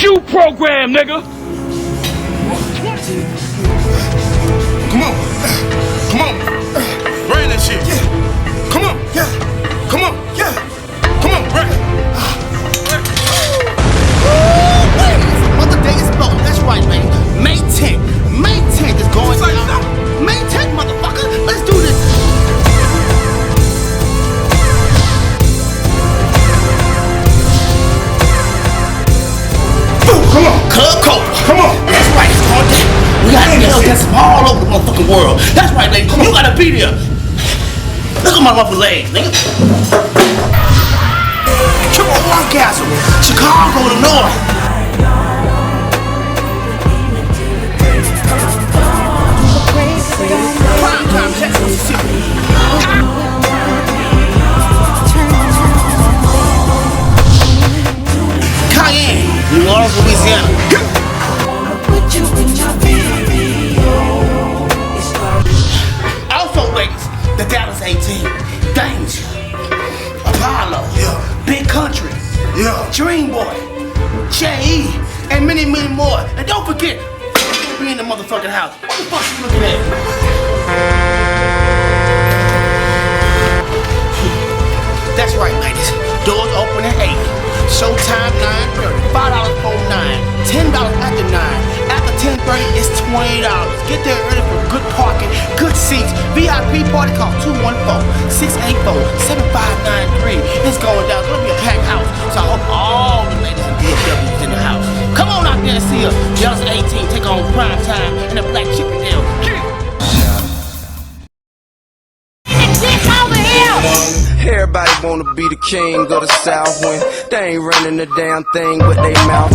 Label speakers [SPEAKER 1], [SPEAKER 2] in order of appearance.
[SPEAKER 1] shoe program, nigga.
[SPEAKER 2] Come on. Come on. Bring that shit. Yeah. Come on. Yeah. Come on. Yeah. Come on, bring it.
[SPEAKER 3] Mother day is blowing. That's right, man. May 10th. May 10th is going down. May 10th, motherfucker. Let's do this.
[SPEAKER 2] Come on.
[SPEAKER 3] Club Coke.
[SPEAKER 2] Come on.
[SPEAKER 3] That's right. It's going down. We got Hellcats from all over the motherfucking world. That's right, lady. You gotta be there. Look at my motherfucking legs, nigga. Triple Orgasm. Chicago, Illinois. Prime time, Jackson, Mississippi. Cayenne, New Orleans, Louisiana. Also, ladies, the Dallas 18, Danger, Apollo, Big Country, Dream Boy, J.E., and many, many more. And don't forget, be in the motherfucking house. What the fuck you looking at? That's right, ladies. Doors open at 8. Showtime 9:30. $5 before 9. $10 after 9. After 10:30, it's $20. Get there early for good parking, good seats. VIP party call 214-684-7593. It's going down. It's gonna be a packed house. So I hope all the ladies and DFWs in the house. Come on out there and see us. Dallas 18 take on Prime Time and the Black Chippendale.
[SPEAKER 4] Everybody wanna be the king of the South when they ain't running the damn thing with their mouth.